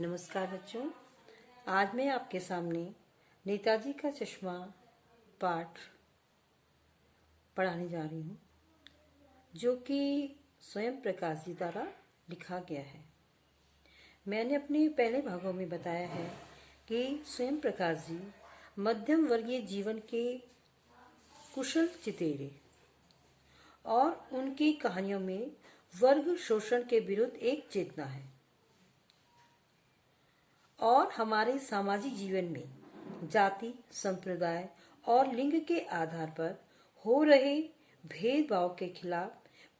नमस्कार बच्चों, आज मैं आपके सामने नेताजी का चश्मा पाठ पढ़ाने जा रही हूँ, जो कि स्वयं प्रकाश जी द्वारा लिखा गया है। मैंने अपने पहले भागों में बताया है कि स्वयं प्रकाश जी मध्यम वर्गीय जीवन के कुशल चितेरे और उनकी कहानियों में वर्ग शोषण के विरुद्ध एक चेतना है और हमारे सामाजिक जीवन में जाति, संप्रदाय और लिंग के आधार पर हो रहे भेदभाव के खिलाफ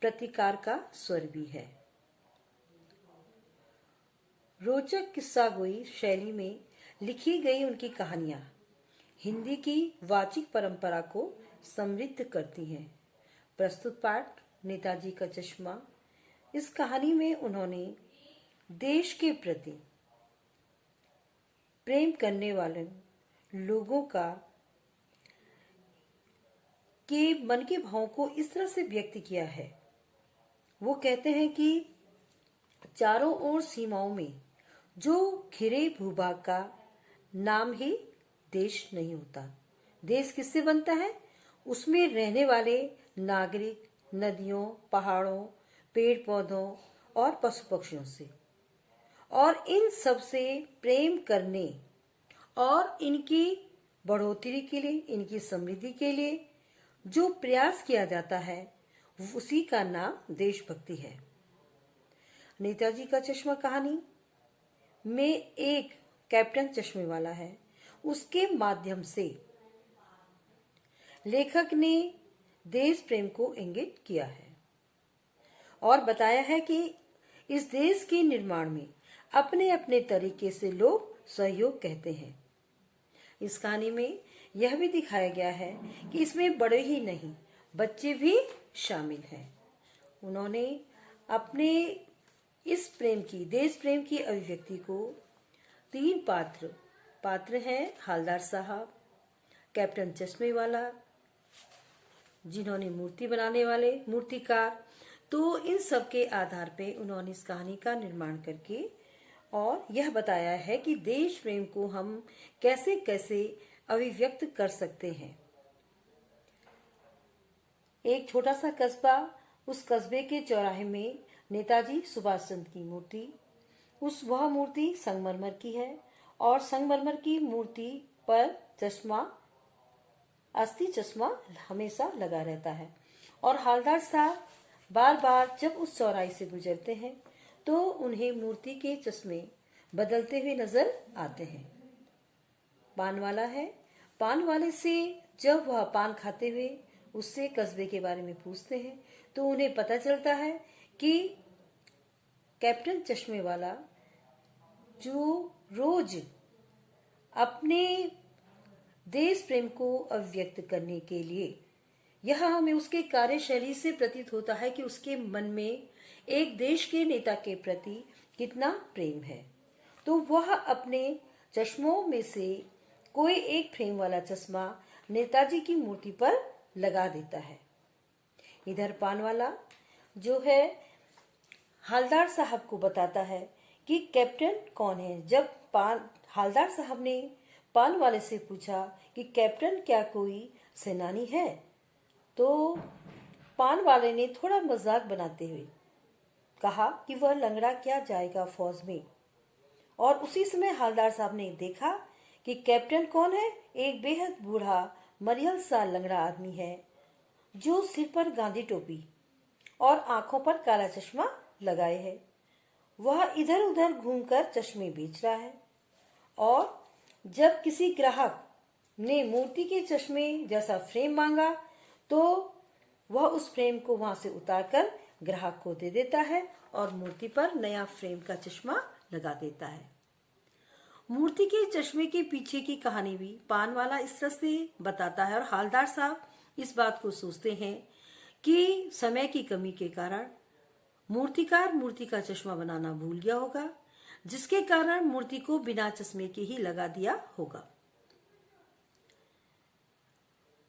प्रतिकार का स्वर भी है। रोचक किस्सागोई शैली में लिखी गई उनकी कहानियां हिंदी की वाचिक परंपरा को समृद्ध करती हैं। प्रस्तुत पाठ नेताजी का चश्मा। इस कहानी में उन्होंने देश के प्रति प्रेम करने वाले लोगों के मन के भावों को इस तरह से व्यक्त किया है। वो कहते हैं कि चारों ओर सीमाओं में जो घिरे भूभाग का नाम ही देश नहीं होता। देश किससे बनता है? उसमें रहने वाले नागरिक, नदियों, पहाड़ों, पेड़ पौधों और पशु पक्षियों से, और इन सब से प्रेम करने और इनकी बढ़ोतरी के लिए, इनकी समृद्धि के लिए जो प्रयास किया जाता है, उसी का नाम देशभक्ति है। नेताजी का चश्मा कहानी में एक कैप्टन चश्मे वाला है। उसके माध्यम से लेखक ने देश प्रेम को इंगित किया है और बताया है कि इस देश के निर्माण में अपने अपने तरीके से लोग सहयोग कहते हैं। इस कहानी में यह भी दिखाया गया है कि इसमें बड़े ही नहीं, बच्चे भी शामिल हैं। उन्होंने अपने इस देश प्रेम की अभिव्यक्ति को तीन पात्र हैं: हालदार साहब, कैप्टन चश्मे वाला, जिन्होंने मूर्ति बनाने वाले मूर्तिकार। तो इन सब के आधार पे उन्होंने इस कहानी का निर्माण करके और यह बताया है कि देश प्रेम को हम कैसे कैसे अभिव्यक्त कर सकते हैं। एक छोटा सा कस्बा, उस कस्बे के चौराहे में नेताजी सुभाष चंद्र की मूर्ति, वह मूर्ति संगमरमर की है और संगमरमर की मूर्ति पर अस्थि चश्मा हमेशा लगा रहता है। और हालदार साहब बार बार जब उस चौराहे से गुजरते हैं तो उन्हें मूर्ति के चश्मे बदलते हुए नजर आते हैं। पान वाला है, पान वाले से जब वह पान खाते हुए उससे कस्बे के बारे में पूछते हैं तो उन्हें पता चलता है कि कैप्टन चश्मे वाला जो रोज अपने देश प्रेम को अभिव्यक्त करने के लिए, यह हमें उसके कार्यशैली से प्रतीत होता है कि उसके मन में एक देश के नेता के प्रति कितना प्रेम है। तो वह अपने चश्मों में से कोई एक फ्रेम वाला चश्मा नेताजी की मूर्ति पर लगा देता है। इधर पान वाला जो है हालदार साहब को बताता है कि कैप्टन कौन है। जब हालदार साहब ने पान वाले से पूछा कि कैप्टन क्या कोई सेनानी है, तो पान वाले ने थोड़ा मजाक बनाते हुए कहा कि वह लंगड़ा क्या जाएगा फौज में। और उसी समय हालदार साहब ने देखा कि कैप्टन कौन है। एक बेहद बूढ़ा मरियल सा लंगड़ा आदमी है जो सिर पर गांधी टोपी और आंखों पर काला चश्मा लगाए है। वह इधर उधर घूमकर चश्मे बेच रहा है और जब किसी ग्राहक ने मूर्ति के चश्मे जैसा फ्रेम मांगा तो वह उस फ्रेम को वहां से उतारकर ग्राहक को दे देता है और मूर्ति पर नया फ्रेम का चश्मा लगा देता है। मूर्ति के चश्मे के पीछे की कहानी भी पान वाला इस तरह से बताता है और हालदार साहब इस बात को सोचते हैं कि समय की कमी के कारण मूर्तिकार मूर्ति का चश्मा बनाना भूल गया होगा, जिसके कारण मूर्ति को बिना चश्मे के ही लगा दिया होगा।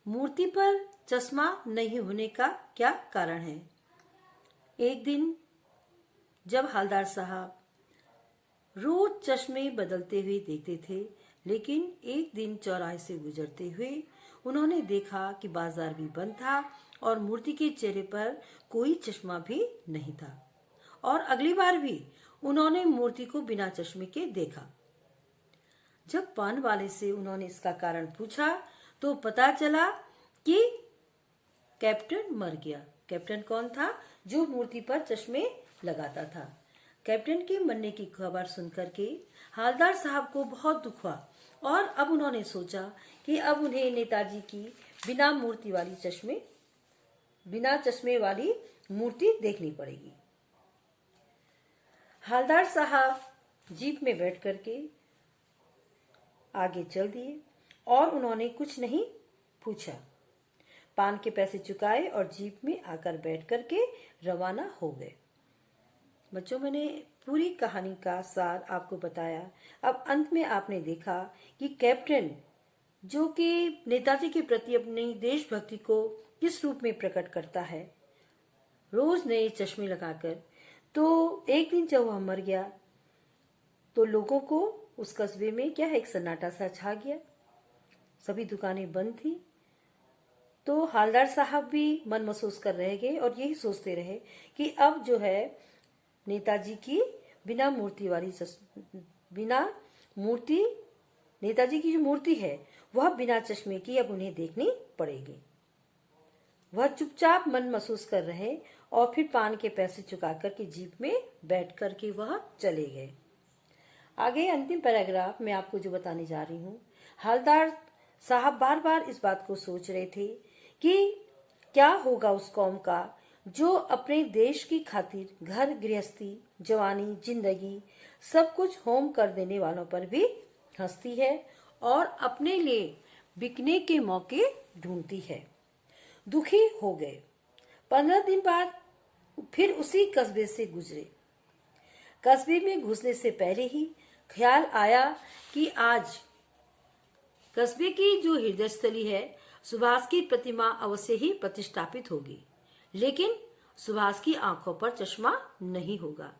मूर्ति पर चश्मा नहीं होने का क्या कारण है? एक दिन जब हालदार साहब रोज चश्मे बदलते हुए देखते थे, लेकिन एक दिन चौराहे से गुजरते हुए उन्होंने देखा कि बाजार भी बंद था और मूर्ति के चेहरे पर कोई चश्मा भी नहीं था। और अगली बार भी उन्होंने मूर्ति को बिना चश्मे के देखा। जब पान वाले से उन्होंने इसका कारण पूछा तो पता चला कि कैप्टन मर गया। कैप्टन कौन था? जो मूर्ति पर चश्मे लगाता था। कैप्टन के मरने की खबर सुनकर के हवलदार साहब को बहुत दुख हुआ और अब उन्होंने सोचा कि अब उन्हें नेताजी की बिना चश्मे वाली मूर्ति देखनी पड़ेगी। हवलदार साहब जीप में बैठ करके आगे चल दिए और उन्होंने कुछ नहीं पूछा। पान के पैसे चुकाए और जीप में आकर बैठ करके रवाना हो गए। बच्चों, मैंने पूरी कहानी का सार आपको बताया। अब अंत में आपने देखा कि कैप्टन जो कि नेताजी के प्रति अपनी देशभक्ति को किस रूप में प्रकट करता है, रोज नए चश्मे लगाकर। तो एक दिन जब वह मर गया तो लोगों को उस कस्बे में क्या है, एक सन्नाटा सा छा गया। सभी दुकानें बंद थी। तो हवलदार साहब भी मन महसूस कर रह गए और यही सोचते रहे कि अब जो है नेताजी की नेताजी की जो मूर्ति है वह बिना चश्मे की अब उन्हें देखनी पड़ेगी। वह चुपचाप मन महसूस कर रहे और फिर पान के पैसे चुका करके जीप में बैठ करके वह चले गए। आगे अंतिम पैराग्राफ में आपको जो बताने जा रही हूँ, हवलदार साहब बार बार इस बात को सोच रहे थे कि क्या होगा उस कौम का जो अपने देश की खातिर घर गृहस्थी, जवानी, जिंदगी सब कुछ होम कर देने वालों पर भी हंसती है और अपने लिए बिकने के मौके ढूंढती है। दुखी हो गए। 15 दिन बाद फिर उसी कस्बे से गुजरे। कस्बे में घुसने से पहले ही ख्याल आया कि आज कस्बे की जो हृदय स्थली है, सुभाष की प्रतिमा अवश्य ही प्रतिष्ठापित होगी। लेकिन सुभाष की आंखों पर चश्मा नहीं होगा,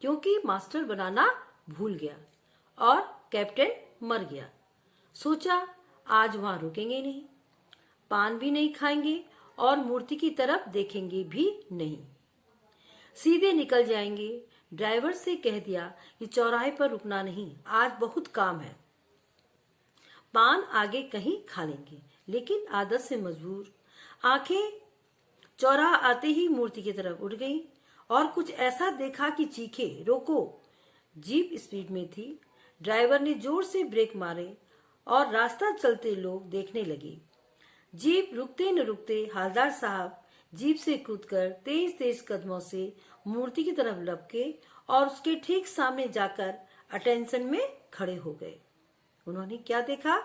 क्योंकि मास्टर बनाना भूल गया और कैप्टन मर गया। सोचा आज वहां रुकेंगे नहीं, पान भी नहीं खाएंगे और मूर्ति की तरफ देखेंगे भी नहीं, सीधे निकल जाएंगे। ड्राइवर से कह दिया कि चौराहे पर रुकना नहीं, आज बहुत काम है, पान आगे कहीं खा लेंगे। लेकिन आदत से मजबूर आंखें चौराहा आते ही मूर्ति की तरफ उठ गई और कुछ ऐसा देखा कि चीखे, रोको। जीप स्पीड में थी। ड्राइवर ने जोर से ब्रेक मारे और रास्ता चलते लोग देखने लगे। जीप रुकते न रुकते हवलदार साहब जीप से कूदकर तेज तेज कदमों से मूर्ति की तरफ लपके और उसके ठीक सामने जाकर अटेंशन में खड़े हो गए। उन्होंने क्या देखा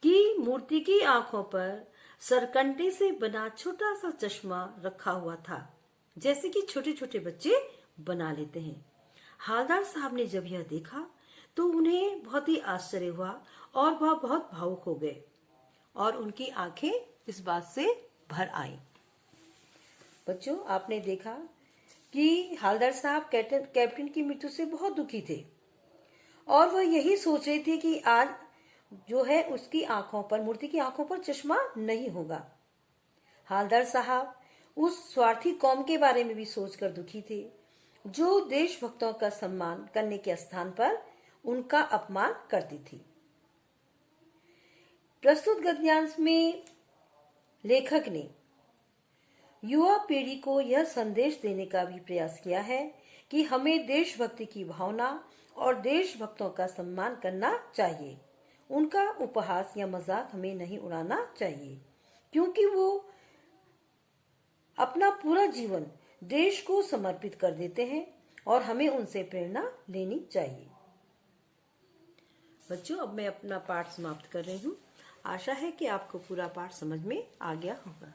कि मूर्ति की आंखों पर सरकंडे से बना छोटा सा चश्मा रखा हुआ था, जैसे कि छोटे छोटे बच्चे बना लेते हैं। हवलदार साहब ने जब यह देखा तो उन्हें बहुत ही आश्चर्य हुआ और वह बहुत भावुक हो गए और उनकी आंखें इस बात से भर आईं। बच्चों, आपने देखा कि हवलदार साहब कैप्टन की मृत्यु से बहुत दुखी थे और वह यही सोच रहे थे कि आज जो है उसकी आंखों पर, मूर्ति की आंखों पर चश्मा नहीं होगा। हवलदार साहब उस स्वार्थी कौम के बारे में भी सोचकर दुखी थे जो देशभक्तों का सम्मान करने के स्थान पर उनका अपमान करती थी। प्रस्तुत गद्यांश में लेखक ने युवा पीढ़ी को यह संदेश देने का भी प्रयास किया है कि हमें देशभक्ति की भावना और देशभक्तों का सम्मान करना चाहिए। उनका उपहास या मजाक हमें नहीं उड़ाना चाहिए, क्योंकि वो अपना पूरा जीवन देश को समर्पित कर देते हैं और हमें उनसे प्रेरणा लेनी चाहिए। बच्चों, अब मैं अपना पाठ समाप्त कर रही हूँ। आशा है कि आपको पूरा पाठ समझ में आ गया होगा।